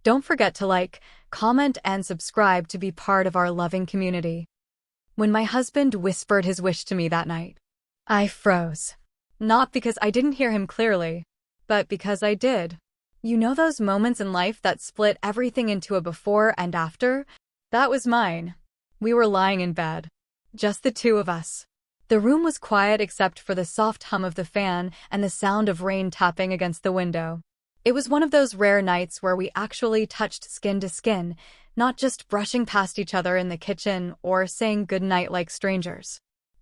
Don't forget to like, comment, and subscribe to be part of our loving community. When my husband whispered his wish to me that night, I froze. Not because I didn't hear him clearly, but because I did. You know those moments in life that split everything into a before and after? That was mine. We were lying in bed. Just the two of us. The room was quiet except for the soft hum of the fan and the sound of rain tapping against the window. It was one of those rare nights where we actually touched skin to skin, not just brushing past each other in the kitchen or saying goodnight like strangers.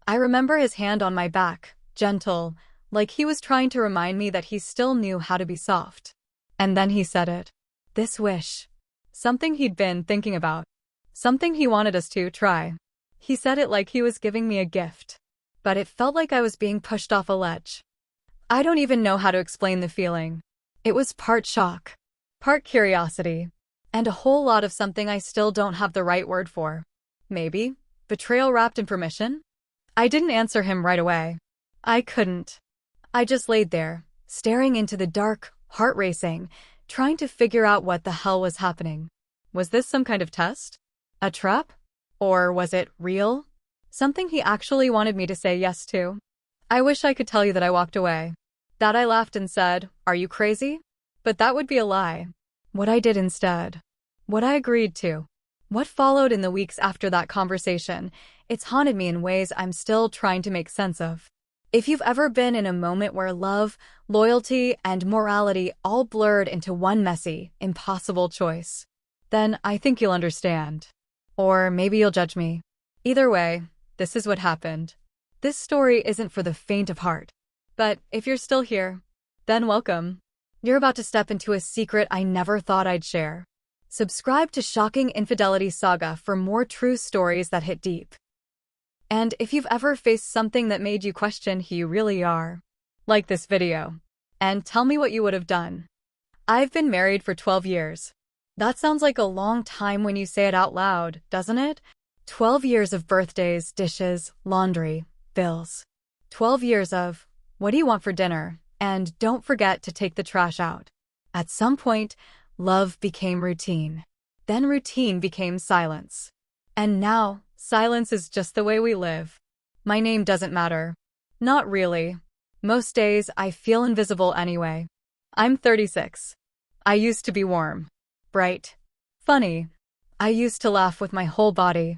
I remember his hand on my back, gentle, like he was trying to remind me that he still knew how to be soft. And then he said it. This wish. Something he'd been thinking about. Something he wanted us to try. He said it like he was giving me a gift. But it felt like I was being pushed off a ledge. I don't even know how to explain the feeling. It was part shock, part curiosity, and a whole lot of something I still don't have the right word for. Maybe betrayal wrapped in permission? I didn't answer him right away. I couldn't. I just laid there, staring into the dark, heart racing, trying to figure out what the hell was happening. Was this some kind of test? A trap? Or was it real? Something he actually wanted me to say yes to? I wish I could tell you that I walked away. That I laughed and said, "Are you crazy?" But that would be a lie. What I did instead. What I agreed to. What followed in the weeks after that conversation, it's haunted me in ways I'm still trying to make sense of. If you've ever been in a moment where love, loyalty, and morality all blurred into one messy, impossible choice, then I think you'll understand. Or maybe you'll judge me. Either way, this is what happened. This story isn't for the faint of heart. But if you're still here, then welcome. You're about to step into a secret I never thought I'd share. Subscribe to Shocking Infidelity Saga for more true stories that hit deep. And if you've ever faced something that made you question who you really are, like this video, and tell me what you would have done. I've been married for 12 years. That sounds like a long time when you say it out loud, doesn't it? 12 years of birthdays, dishes, laundry, bills. 12 years of, what do you want for dinner? And don't forget to take the trash out. At some point, love became routine. Then routine became silence. And now, silence is just the way we live. My name doesn't matter. Not really. Most days, I feel invisible anyway. I'm 36. I used to be warm, bright, funny. I used to laugh with my whole body.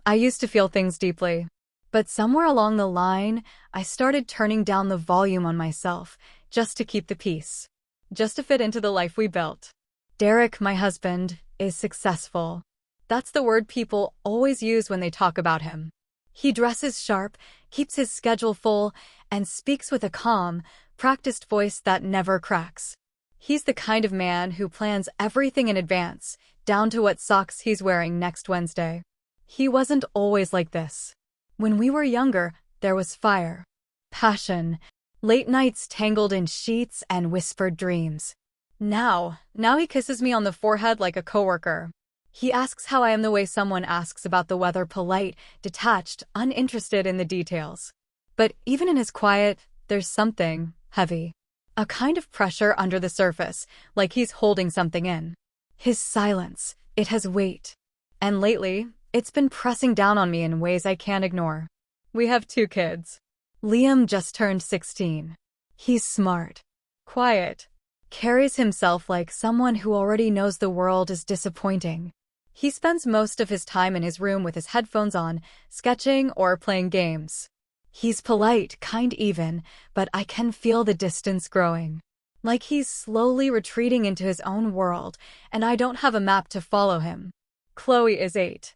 I used to feel things deeply. But somewhere along the line, I started turning down the volume on myself, just to keep the peace. Just to fit into the life we built. Derek, my husband, is successful. That's the word people always use when they talk about him. He dresses sharp, keeps his schedule full, and speaks with a calm, practiced voice that never cracks. He's the kind of man who plans everything in advance, down to what socks he's wearing next Wednesday. He wasn't always like this. When we were younger, there was fire, passion, late nights tangled in sheets and whispered dreams. Now he kisses me on the forehead like a coworker. He asks how I am the way someone asks about the weather, polite, detached, uninterested in the details. But even in his quiet, there's something heavy. A kind of pressure under the surface, like he's holding something in. His silence, it has weight. And lately, it's been pressing down on me in ways I can't ignore. We have 2 kids. Liam just turned 16. He's smart, quiet, carries himself like someone who already knows the world is disappointing. He spends most of his time in his room with his headphones on, sketching or playing games. He's polite, kind even, but I can feel the distance growing. Like he's slowly retreating into his own world, and I don't have a map to follow him. Chloe is 8.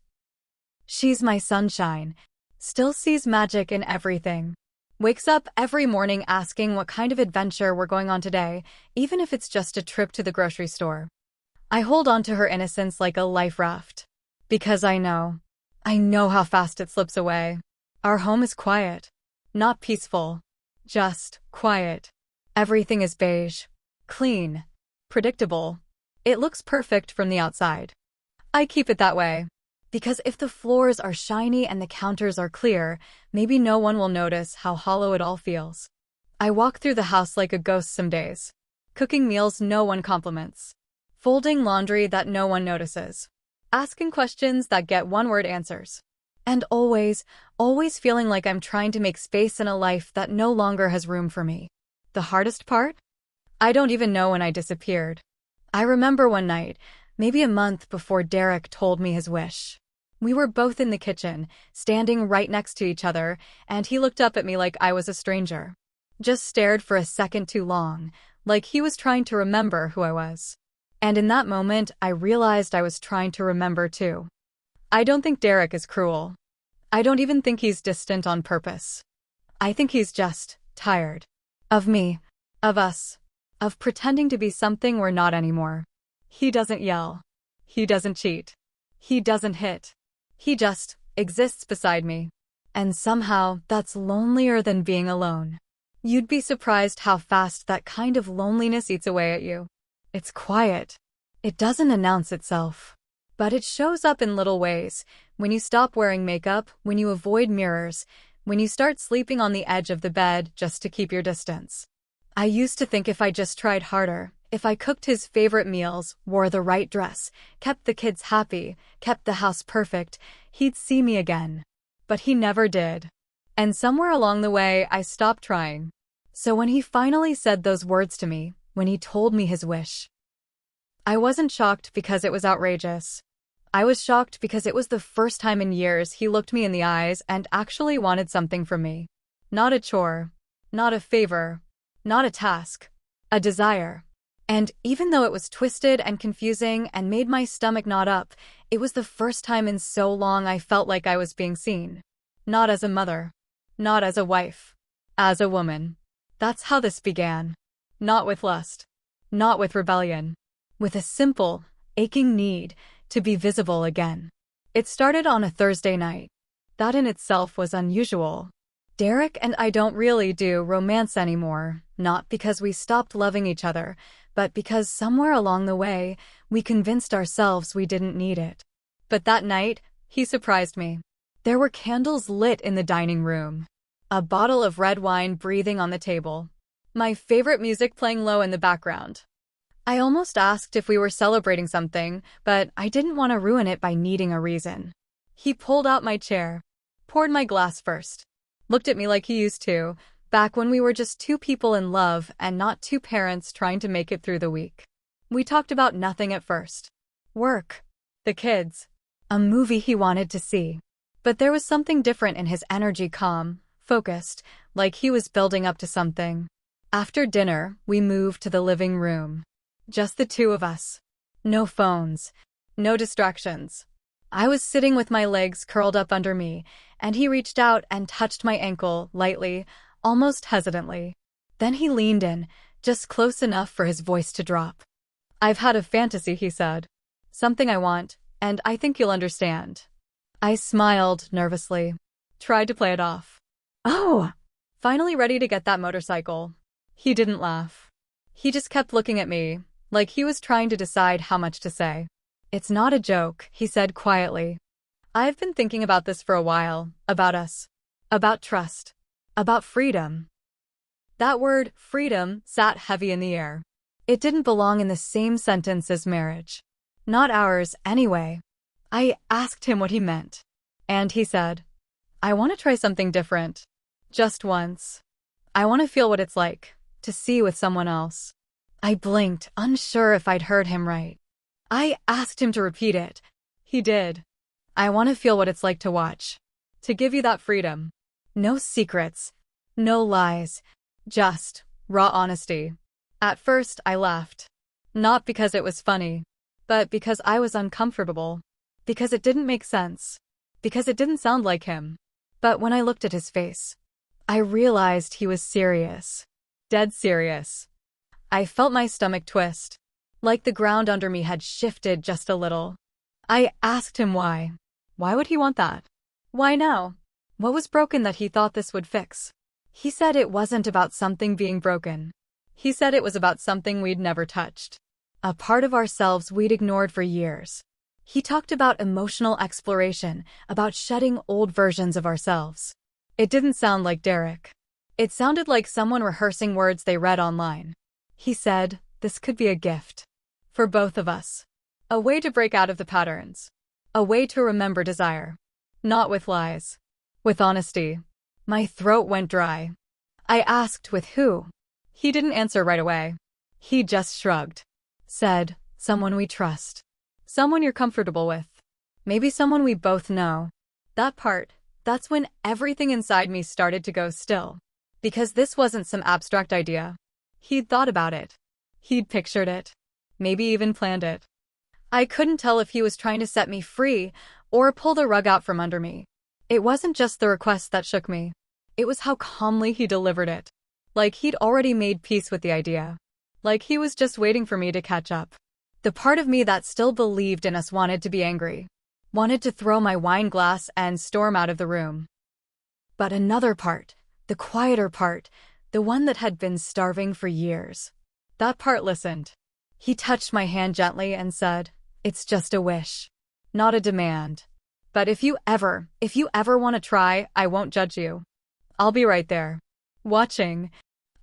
She's my sunshine, still sees magic in everything. Wakes up every morning asking what kind of adventure we're going on today, even if it's just a trip to the grocery store. I hold on to her innocence like a life raft. Because I know how fast it slips away. Our home is quiet. Not peaceful. Just quiet. Everything is beige. Clean. Predictable. It looks perfect from the outside. I keep it that way. Because if the floors are shiny and the counters are clear, maybe no one will notice how hollow it all feels. I walk through the house like a ghost some days. Cooking meals no one compliments. folding laundry that no one notices, asking questions that get one-word answers, and always feeling like I'm trying to make space in a life that no longer has room for me. The hardest part? I don't even know when I disappeared. I remember one night, maybe a month before Derek told me his wish. We were both in the kitchen, standing right next to each other, and he looked up at me like I was a stranger. Just stared for a second too long, like he was trying to remember who I was. And in that moment, I realized I was trying to remember too. I don't think Derek is cruel. I don't even think he's distant on purpose. I think he's just tired. Of me. Of us. Of pretending to be something we're not anymore. He doesn't yell. He doesn't cheat. He doesn't hit. He just exists beside me. And somehow, that's lonelier than being alone. You'd be surprised how fast that kind of loneliness eats away at you. It's quiet. It doesn't announce itself. But it shows up in little ways. When you stop wearing makeup, when you avoid mirrors, when you start sleeping on the edge of the bed just to keep your distance. I used to think if I just tried harder, if I cooked his favorite meals, wore the right dress, kept the kids happy, kept the house perfect, he'd see me again. But he never did. And somewhere along the way, I stopped trying. So when he finally said those words to me, when he told me his wish, I wasn't shocked because it was outrageous. I was shocked because it was the first time in years he looked me in the eyes and actually wanted something from me. Not a chore. Not a favor. Not a task. A desire. And even though it was twisted and confusing and made my stomach knot up, it was the first time in so long I felt like I was being seen. Not as a mother. Not as a wife. As a woman. That's how this began. Not with lust. Not with rebellion. With a simple, aching need to be visible again. It started on a Thursday night. That in itself was unusual. Derek and I don't really do romance anymore, not because we stopped loving each other, but because somewhere along the way, we convinced ourselves we didn't need it. But that night, he surprised me. There were candles lit in the dining room. A bottle of red wine breathing on the table. My favorite music playing low in the background. I almost asked if we were celebrating something, but I didn't want to ruin it by needing a reason. He pulled out my chair, poured my glass first, looked at me like he used to, back when we were just two people in love and not two parents trying to make it through the week. We talked about nothing at first. Work. The kids. A movie he wanted to see. But there was something different in his energy, calm, focused, like he was building up to something. After dinner, we moved to the living room. Just the two of us. No phones. No distractions. I was sitting with my legs curled up under me, and he reached out and touched my ankle, lightly, almost hesitantly. Then he leaned in, just close enough for his voice to drop. I've had a fantasy, he said. Something I want, and I think you'll understand. I smiled nervously. Tried to play it off. Oh! Finally ready to get that motorcycle. He didn't laugh. He just kept looking at me, like he was trying to decide how much to say. It's not a joke, he said quietly. I've been thinking about this for a while, about us. About trust. About freedom. That word, freedom, sat heavy in the air. It didn't belong in the same sentence as marriage. Not ours, anyway. I asked him what he meant. And he said, I want to try something different. Just once. I want to feel what it's like to see with someone else. I blinked, unsure if I'd heard him right. I asked him to repeat it. He did. I want to feel what it's like to watch. To give you that freedom. No secrets. No lies. Just raw honesty. At first, I laughed. Not because it was funny, but because I was uncomfortable. Because it didn't make sense. Because it didn't sound like him. But when I looked at his face, I realized he was serious. Dead serious. I felt my stomach twist. Like the ground under me had shifted just a little. I asked him why. Why would he want that? Why now? What was broken that he thought this would fix? He said it wasn't about something being broken. He said it was about something we'd never touched. A part of ourselves we'd ignored for years. He talked about emotional exploration, about shedding old versions of ourselves. It didn't sound like Derek. It sounded like someone rehearsing words they read online. He said, this could be a gift. For both of us. A way to break out of the patterns. A way to remember desire. Not with lies. With honesty. My throat went dry. I asked with who. He didn't answer right away. He just shrugged. Said, someone we trust. Someone you're comfortable with. Maybe someone we both know. That part, that's when everything inside me started to go still. Because this wasn't some abstract idea. He'd thought about it. He'd pictured it. Maybe even planned it. I couldn't tell if he was trying to set me free or pull the rug out from under me. It wasn't just the request that shook me. It was how calmly he delivered it. Like he'd already made peace with the idea. Like he was just waiting for me to catch up. The part of me that still believed in us wanted to be angry. Wanted to throw my wine glass and storm out of the room. But another part, the quieter part, the one that had been starving for years. That part listened. He touched my hand gently and said, "It's just a wish. Not a demand. But if you ever want to try, I won't judge you. I'll be right there. Watching."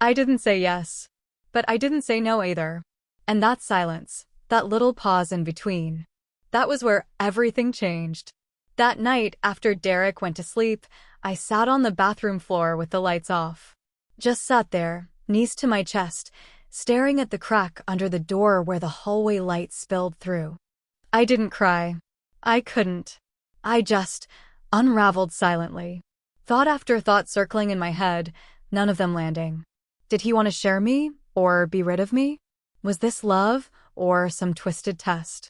I didn't say yes. But I didn't say no either. And that silence, that little pause in between, that was where everything changed. That night, after Derek went to sleep, I sat on the bathroom floor with the lights off. Just sat there, knees to my chest, staring at the crack under the door where the hallway light spilled through. I didn't cry. I couldn't. I just unraveled silently. Thought after thought circling in my head, none of them landing. Did he want to share me, or be rid of me? Was this love, or some twisted test?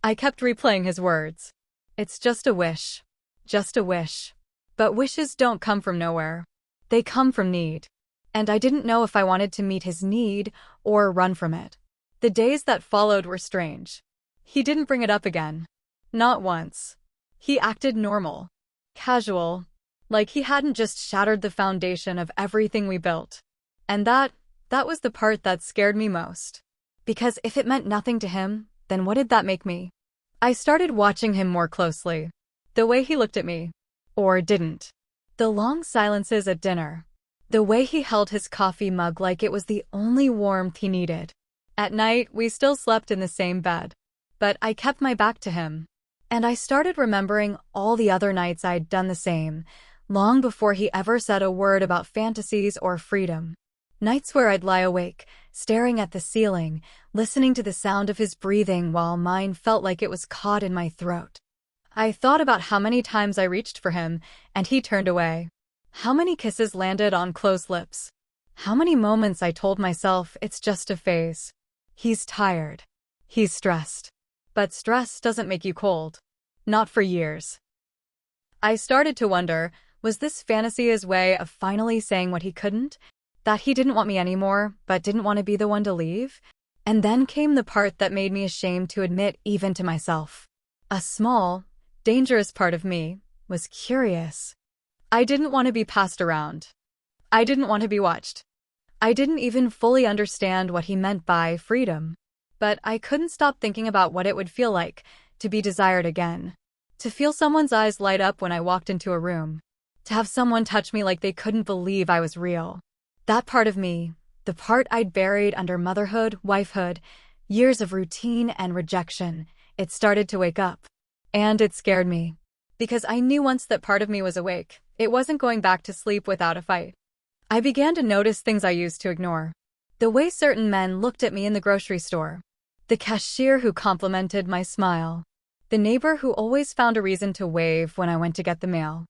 I kept replaying his words. It's just a wish. Just a wish. But wishes don't come from nowhere. They come from need. And I didn't know if I wanted to meet his need or run from it. The days that followed were strange. He didn't bring it up again. Not once. He acted normal. Casual. Like he hadn't just shattered the foundation of everything we built. And that was the part that scared me most. Because if it meant nothing to him, then what did that make me? I started watching him more closely. The way he looked at me. Or didn't. The long silences at dinner. The way he held his coffee mug like it was the only warmth he needed. At night, we still slept in the same bed. But I kept my back to him. And I started remembering all the other nights I'd done the same, long before he ever said a word about fantasies or freedom. Nights where I'd lie awake, staring at the ceiling, listening to the sound of his breathing while mine felt like it was caught in my throat. I thought about how many times I reached for him, and he turned away. How many kisses landed on closed lips. How many moments I told myself it's just a phase. He's tired. He's stressed. But stress doesn't make you cold. Not for years. I started to wonder, was this fantasy his way of finally saying what he couldn't? That he didn't want me anymore, but didn't want to be the one to leave? And then came the part that made me ashamed to admit even to myself. A small, dangerous part of me was curious. I didn't want to be passed around. I didn't want to be watched. I didn't even fully understand what he meant by freedom. But I couldn't stop thinking about what it would feel like to be desired again. To feel someone's eyes light up when I walked into a room. To have someone touch me like they couldn't believe I was real. That part of me, the part I'd buried under motherhood, wifehood, years of routine and rejection, it started to wake up. And it scared me. Because I knew once that part of me was awake, it wasn't going back to sleep without a fight. I began to notice things I used to ignore. The way certain men looked at me in the grocery store. The cashier who complimented my smile. The neighbor who always found a reason to wave when I went to get the mail.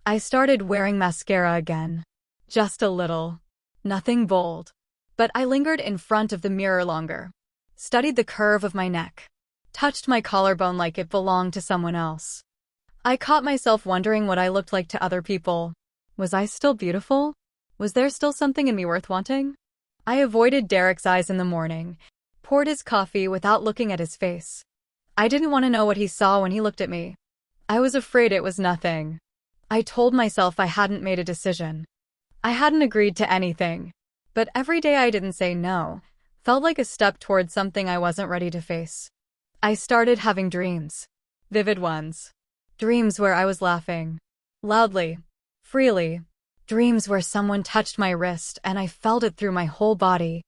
I started wearing mascara again. Just a little. Nothing bold. But I lingered in front of the mirror longer. Studied the curve of my neck. Touched my collarbone like it belonged to someone else. I caught myself wondering what I looked like to other people. Was I still beautiful? Was there still something in me worth wanting? I avoided Derek's eyes in the morning. Poured his coffee without looking at his face. I didn't want to know what he saw when he looked at me. I was afraid it was nothing. I told myself I hadn't made a decision. I hadn't agreed to anything. But every day I didn't say no felt like a step toward something I wasn't ready to face. I started having dreams. Vivid ones. Dreams where I was laughing. Loudly. Freely. Dreams where someone touched my wrist and I felt it through my whole body.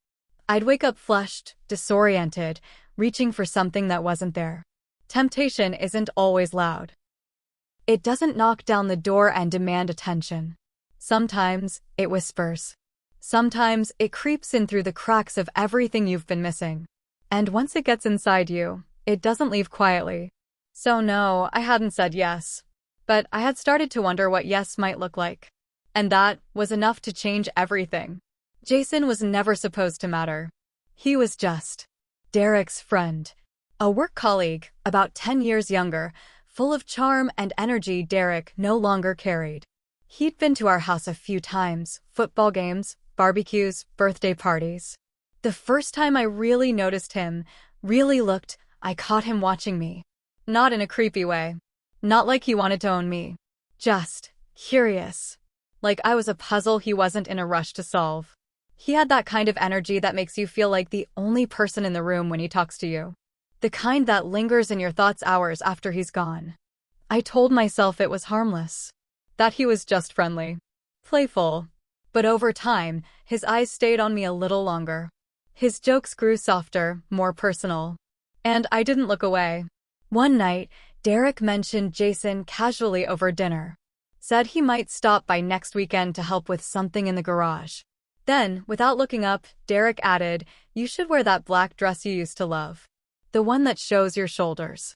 I'd wake up flushed, disoriented, reaching for something that wasn't there. Temptation isn't always loud. It doesn't knock down the door and demand attention. Sometimes it whispers. Sometimes it creeps in through the cracks of everything you've been missing. And once it gets inside you, it doesn't leave quietly. So no, I hadn't said yes. But I had started to wonder what yes might look like. And that was enough to change everything. Jason was never supposed to matter. He was just Derek's friend. A work colleague, about 10 years younger, full of charm and energy Derek no longer carried. He'd been to our house a few times, football games, barbecues, birthday parties. The first time I really noticed him, really looked, I caught him watching me. Not in a creepy way. Not like he wanted to own me. Just curious. Like I was a puzzle he wasn't in a rush to solve. He had that kind of energy that makes you feel like the only person in the room when he talks to you. The kind that lingers in your thoughts hours after he's gone. I told myself it was harmless. That he was just friendly. Playful. But over time, his eyes stayed on me a little longer. His jokes grew softer, more personal. And I didn't look away. One night, Derek mentioned Jason casually over dinner. Said he might stop by next weekend to help with something in the garage. Then, without looking up, Derek added, "You should wear that black dress you used to love. The one that shows your shoulders."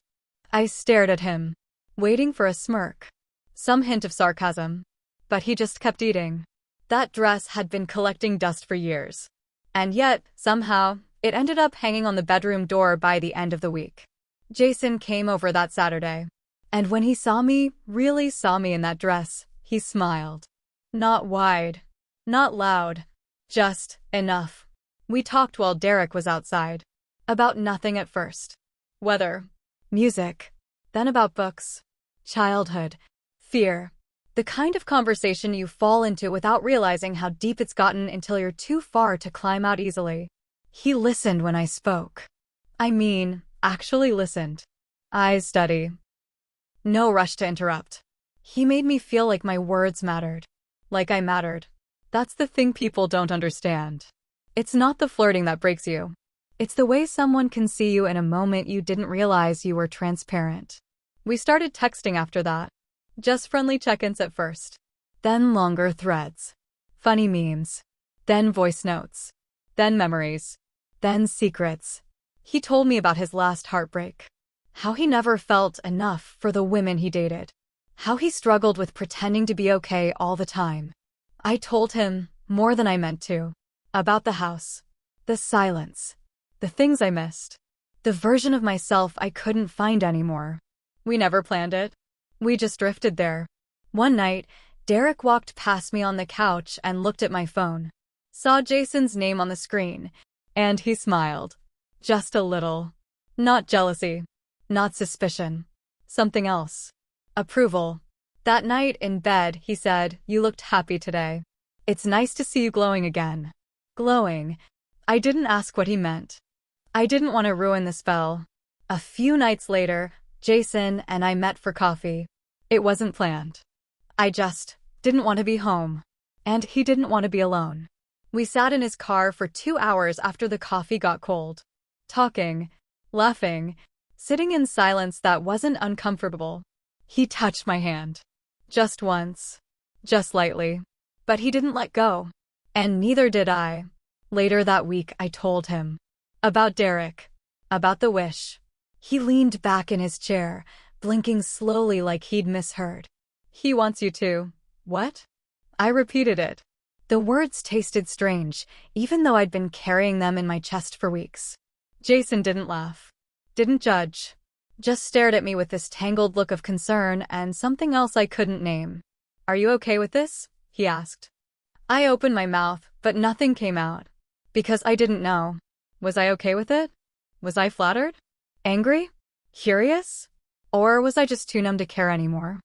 I stared at him, waiting for a smirk. Some hint of sarcasm. But he just kept eating. That dress had been collecting dust for years. And yet, somehow, it ended up hanging on the bedroom door by the end of the week. Jason came over that Saturday. And when he saw me, really saw me in that dress, he smiled. Not wide. Not loud. Just enough. We talked while Derek was outside. About nothing at first. Weather. Music. Then about books. Childhood. Fear. The kind of conversation you fall into without realizing how deep it's gotten until you're too far to climb out easily. He listened when I spoke. I mean, actually listened. Eyes steady. No rush to interrupt. He made me feel like my words mattered. Like I mattered. That's the thing people don't understand. It's not the flirting that breaks you. It's the way someone can see you in a moment you didn't realize you were transparent. We started texting after that. Just friendly check-ins at first. Then longer threads. Funny memes. Then voice notes. Then memories. Then secrets. He told me about his last heartbreak. How he never felt enough for the women he dated. How he struggled with pretending to be okay all the time. I told him, more than I meant to, about the house, the silence, the things I missed, the version of myself I couldn't find anymore. We never planned it. We just drifted there. One night, Derek walked past me on the couch and looked at my phone. Saw Jason's name on the screen, and he smiled. Just a little. Not jealousy. Not suspicion. Something else. Approval. That night in bed, he said, "You looked happy today. It's nice to see you glowing again." Glowing. I didn't ask what he meant. I didn't want to ruin the spell. A few nights later, Jason and I met for coffee. It wasn't planned. I just didn't want to be home. And he didn't want to be alone. We sat in his car for 2 hours after the coffee got cold. Talking, laughing, sitting in silence that wasn't uncomfortable. He touched my hand. Just once. Just lightly. But he didn't let go. And neither did I. Later that week, I told him. About Derek. About the wish. He leaned back in his chair, blinking slowly like he'd misheard. "He wants you to." What? I repeated it. The words tasted strange, even though I'd been carrying them in my chest for weeks. Jason didn't laugh. Didn't judge. Just stared at me with this tangled look of concern and something else I couldn't name. "Are you okay with this?" he asked. I opened my mouth, but nothing came out. Because I didn't know. Was I okay with it? Was I flattered? Angry? Curious? Or was I just too numb to care anymore?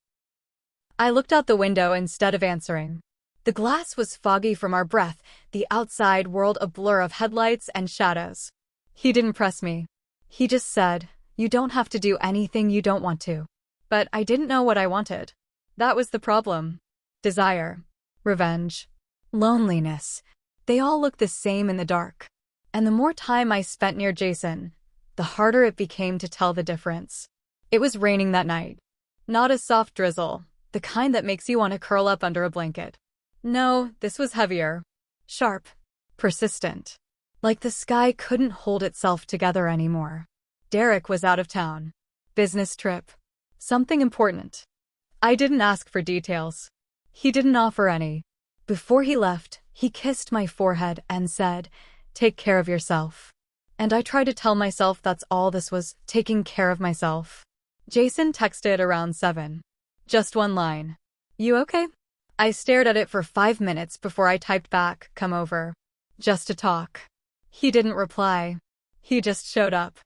I looked out the window instead of answering. The glass was foggy from our breath, the outside world a blur of headlights and shadows. He didn't press me. He just said, "You don't have to do anything you don't want to." But I didn't know what I wanted. That was the problem. Desire. Revenge. Loneliness. They all looked the same in the dark. And the more time I spent near Jason, the harder it became to tell the difference. It was raining that night. Not a soft drizzle, the kind that makes you want to curl up under a blanket. No, this was heavier. Sharp. Persistent. Like the sky couldn't hold itself together anymore. Derek was out of town. Business trip. Something important. I didn't ask for details. He didn't offer any. Before he left, he kissed my forehead and said, "Take care of yourself." And I tried to tell myself that's all this was, taking care of myself. Jason texted around 7. Just one line. "You okay?" I stared at it for 5 minutes before I typed back, "Come over. Just to talk." He didn't reply. He just showed up.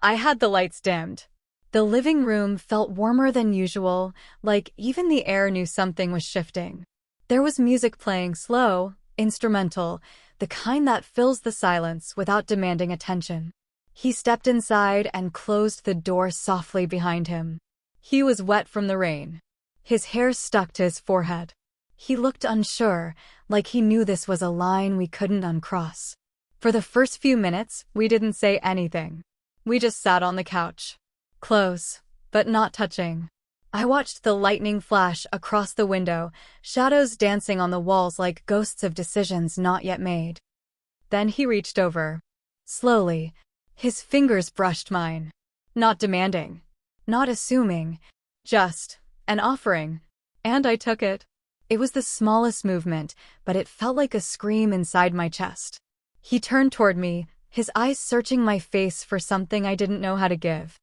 I had the lights dimmed. The living room felt warmer than usual, like even the air knew something was shifting. There was music playing, slow, instrumental, the kind that fills the silence without demanding attention. He stepped inside and closed the door softly behind him. He was wet from the rain. His hair stuck to his forehead. He looked unsure, like he knew this was a line we couldn't uncross. For the first few minutes, we didn't say anything. We just sat on the couch. Close, but not touching. I watched the lightning flash across the window, shadows dancing on the walls like ghosts of decisions not yet made. Then he reached over. Slowly, his fingers brushed mine. Not demanding. Not assuming. Just an offering. And I took it. It was the smallest movement, but it felt like a scream inside my chest. He turned toward me, his eyes searching my face for something I didn't know how to give.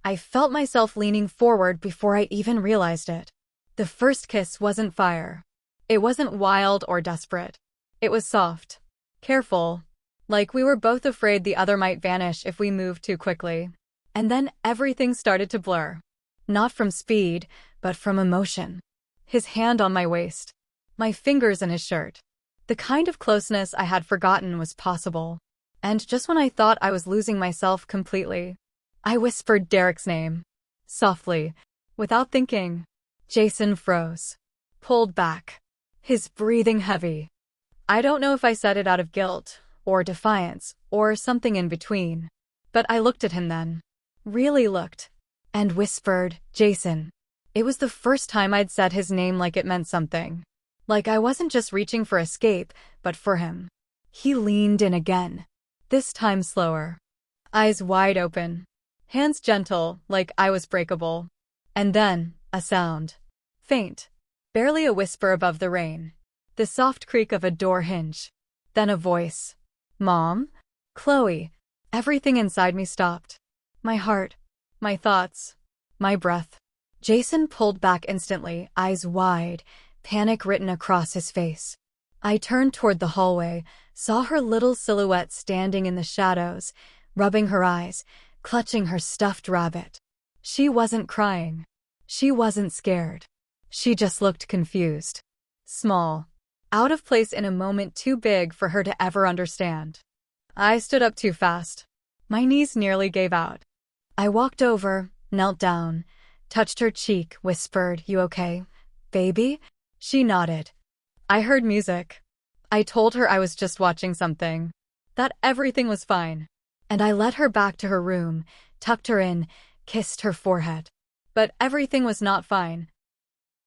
I felt myself leaning forward before I even realized it. The first kiss wasn't fire. It wasn't wild or desperate. It was soft. Careful. Like we were both afraid the other might vanish if we moved too quickly. And then everything started to blur. Not from speed, but from emotion. His hand on my waist. My fingers in his shirt. The kind of closeness I had forgotten was possible. And just when I thought I was losing myself completely, I whispered Derek's name. Softly, without thinking. Jason froze. Pulled back. His breathing heavy. I don't know if I said it out of guilt, or defiance, or something in between. But I looked at him then. Really looked. And whispered, "Jason." It was the first time I'd said his name like it meant something. Like I wasn't just reaching for escape, but for him. He leaned in again. This time slower. Eyes wide open. Hands gentle, like I was breakable. And then, a sound. Faint. Barely a whisper above the rain. The soft creak of a door hinge. Then a voice. "Mom? Chloe." Everything inside me stopped. My heart. My thoughts. My breath. Jason pulled back instantly, eyes wide, panic written across his face. I turned toward the hallway, saw her little silhouette standing in the shadows, rubbing her eyes, clutching her stuffed rabbit. She wasn't crying. She wasn't scared. She just looked confused. Small. Out of place in a moment too big for her to ever understand. I stood up too fast. My knees nearly gave out. I walked over, knelt down, touched her cheek, whispered, "You okay, baby?" She nodded. I heard music. I told her I was just watching something. That everything was fine. And I led her back to her room, tucked her in, kissed her forehead. But everything was not fine.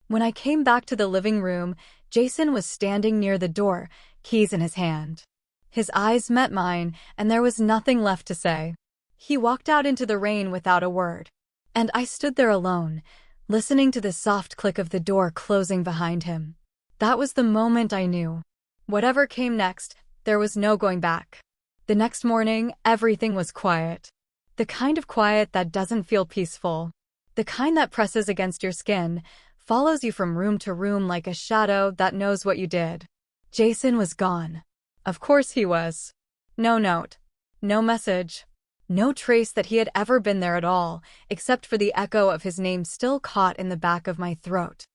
When I came back to the living room, Jason was standing near the door, keys in his hand. His eyes met mine, and there was nothing left to say. He walked out into the rain without a word. And I stood there alone, listening to the soft click of the door closing behind him. That was the moment I knew. Whatever came next, there was no going back. The next morning, everything was quiet. The kind of quiet that doesn't feel peaceful. The kind that presses against your skin, follows you from room to room like a shadow that knows what you did. Jason was gone. Of course he was. No note. No message. No trace that he had ever been there at all, except for the echo of his name still caught in the back of my throat.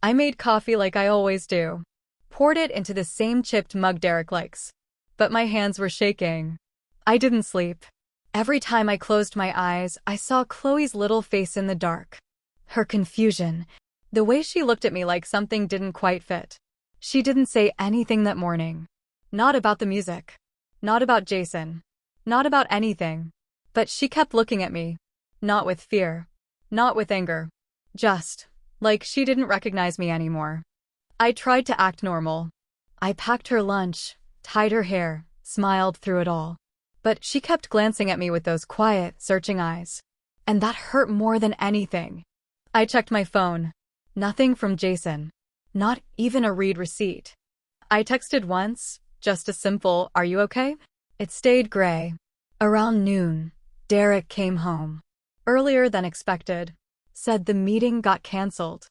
I made coffee like I always do. Poured it into the same chipped mug Derek likes. But my hands were shaking. I didn't sleep. Every time I closed my eyes, I saw Chloe's little face in the dark. Her confusion. The way she looked at me like something didn't quite fit. She didn't say anything that morning. Not about the music. Not about Jason. Not about anything. But she kept looking at me. Not with fear. Not with anger. Just, like she didn't recognize me anymore. I tried to act normal. I packed her lunch, tied her hair, smiled through it all. But she kept glancing at me with those quiet, searching eyes. And that hurt more than anything. I checked my phone. Nothing from Jason. Not even a read receipt. I texted once, just a simple, "Are you okay?" It stayed gray. Around noon, Derek came home. Earlier than expected. Said the meeting got canceled.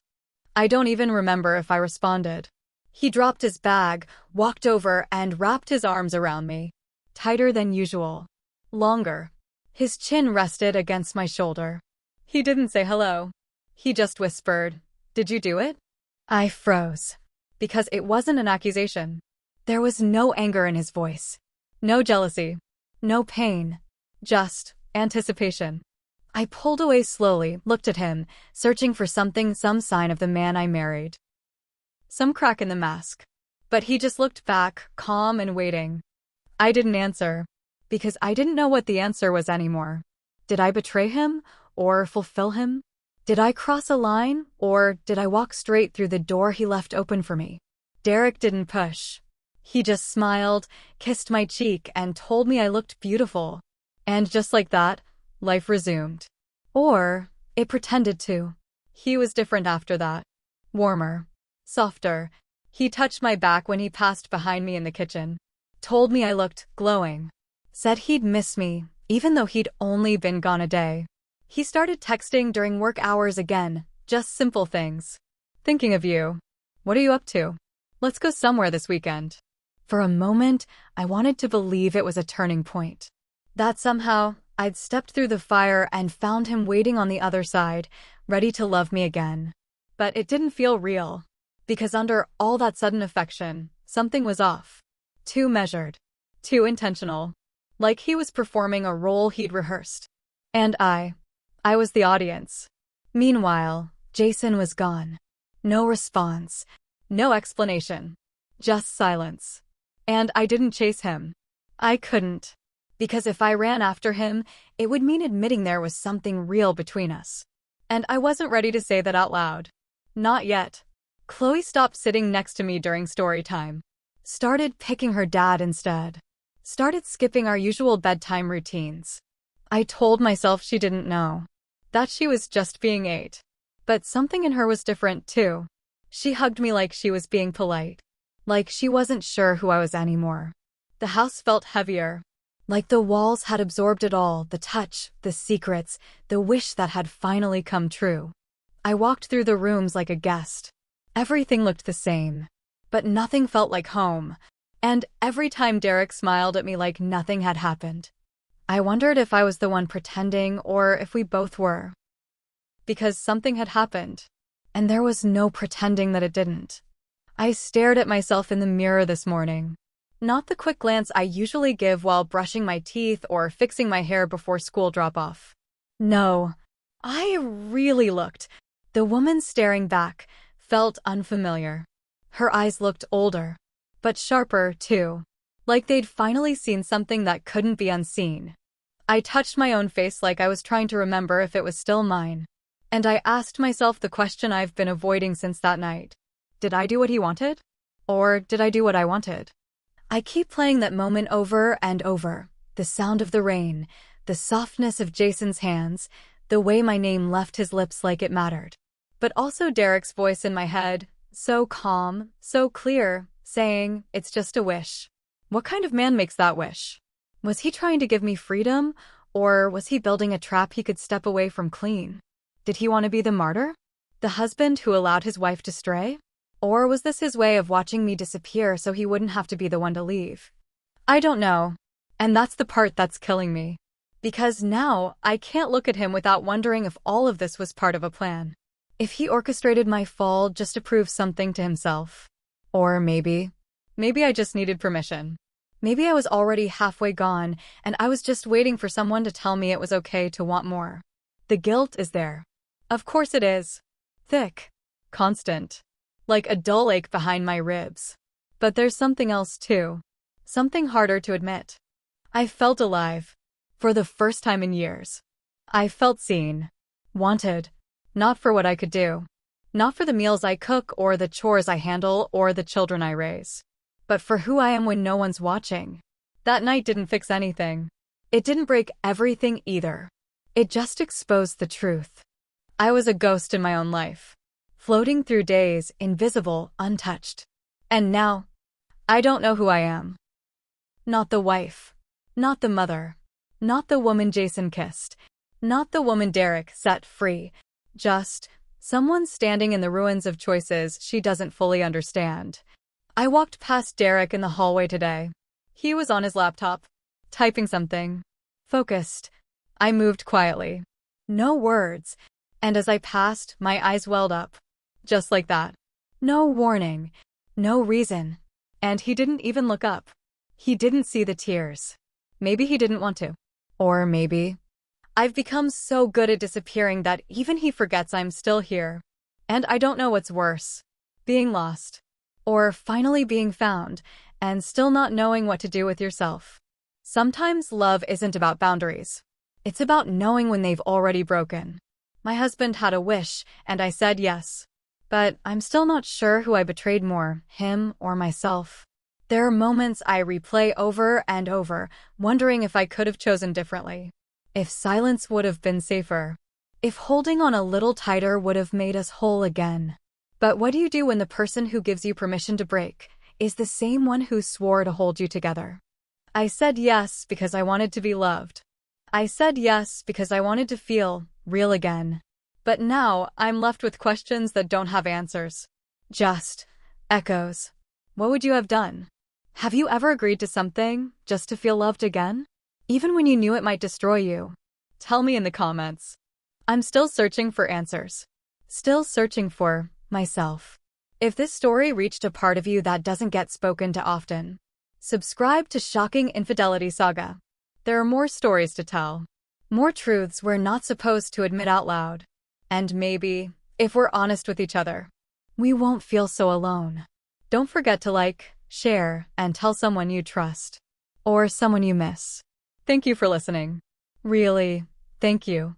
I don't even remember if I responded. He dropped his bag, walked over, and wrapped his arms around me. Tighter than usual. Longer. His chin rested against my shoulder. He didn't say hello. He just whispered, "Did you do it?" I froze. Because it wasn't an accusation. There was no anger in his voice. No jealousy. No pain. Just anticipation. I pulled away slowly, looked at him, searching for something, some sign of the man I married. Some crack in the mask. But he just looked back, calm and waiting. I didn't answer. Because I didn't know what the answer was anymore. Did I betray him? Or fulfill him? Did I cross a line? Or did I walk straight through the door he left open for me? Derek didn't push. He just smiled, kissed my cheek, and told me I looked beautiful. And just like that, life resumed. Or it pretended to. He was different after that. Warmer. Softer. He touched my back when he passed behind me in the kitchen. Told me I looked glowing. Said he'd miss me, even though he'd only been gone a day. He started texting during work hours again, just simple things. "Thinking of you. What are you up to? Let's go somewhere this weekend." For a moment, I wanted to believe it was a turning point. That somehow, I'd stepped through the fire and found him waiting on the other side, ready to love me again. But it didn't feel real. Because under all that sudden affection, something was off. Too measured. Too intentional. Like he was performing a role he'd rehearsed. And I was the audience. Meanwhile, Jason was gone. No response. No explanation. Just silence. And I didn't chase him. I couldn't. Because if I ran after him, it would mean admitting there was something real between us. And I wasn't ready to say that out loud. Not yet. Chloe stopped sitting next to me during story time. Started picking her dad instead. Started skipping our usual bedtime routines. I told myself she didn't know. That she was just being 8. But something in her was different too. She hugged me like she was being polite. Like she wasn't sure who I was anymore. The house felt heavier. Like the walls had absorbed it all, the touch, the secrets, the wish that had finally come true. I walked through the rooms like a guest. Everything looked the same. But nothing felt like home. And every time Derek smiled at me like nothing had happened. I wondered if I was the one pretending or if we both were. Because something had happened. And there was no pretending that it didn't. I stared at myself in the mirror this morning. Not the quick glance I usually give while brushing my teeth or fixing my hair before school drop-off. No, I really looked. The woman staring back felt unfamiliar. Her eyes looked older, but sharper too. Like they'd finally seen something that couldn't be unseen. I touched my own face like I was trying to remember if it was still mine. And I asked myself the question I've been avoiding since that night. Did I do what he wanted? Or did I do what I wanted? I keep playing that moment over and over. The sound of the rain, the softness of Jason's hands, the way my name left his lips like it mattered. But also Derek's voice in my head, so calm, so clear, saying, "It's just a wish." What kind of man makes that wish? Was he trying to give me freedom, or was he building a trap he could step away from clean? Did he want to be the martyr? The husband who allowed his wife to stray? Or was this his way of watching me disappear so he wouldn't have to be the one to leave? I don't know. And that's the part that's killing me. Because now, I can't look at him without wondering if all of this was part of a plan. If he orchestrated my fall just to prove something to himself. Or maybe I just needed permission. Maybe I was already halfway gone, and I was just waiting for someone to tell me it was okay to want more. The guilt is there. Of course it is. Thick. Constant. Like a dull ache behind my ribs. But there's something else too. Something harder to admit. I felt alive. For the first time in years, I felt seen, wanted, not for what I could do, not for the meals I cook or the chores I handle or the children I raise, but for who I am when no one's watching. That night didn't fix anything. It didn't break everything either. It just exposed the truth. I was a ghost in my own life, floating through days, invisible, untouched. And now, I don't know who I am. Not the wife. Not the mother. Not the woman Jason kissed. Not the woman Derek set free. Just someone standing in the ruins of choices she doesn't fully understand. I walked past Derek in the hallway today. He was on his laptop, typing something. Focused. I moved quietly. No words. And as I passed, my eyes welled up. Just like that. No warning. No reason. And he didn't even look up. He didn't see the tears. Maybe he didn't want to. Or maybe I've become so good at disappearing that even he forgets I'm still here. And I don't know what's worse. Being lost. Or finally being found, and still not knowing what to do with yourself. Sometimes love isn't about boundaries. It's about knowing when they've already broken. My husband had a wish, and I said yes. But I'm still not sure who I betrayed more, him or myself. There are moments I replay over and over, wondering if I could have chosen differently. If silence would have been safer. If holding on a little tighter would have made us whole again. But what do you do when the person who gives you permission to break is the same one who swore to hold you together? I said yes because I wanted to be loved. I said yes because I wanted to feel real again. But now I'm left with questions that don't have answers. Just echoes. What would you have done? Have you ever agreed to something just to feel loved again? Even when you knew it might destroy you? Tell me in the comments. I'm still searching for answers. Still searching for myself. If this story reached a part of you that doesn't get spoken to often, subscribe to Shocking Infidelity Saga. There are more stories to tell. More truths we're not supposed to admit out loud. And maybe, if we're honest with each other, we won't feel so alone. Don't forget to like, share, and tell someone you trust. Or someone you miss. Thank you for listening. Really, thank you.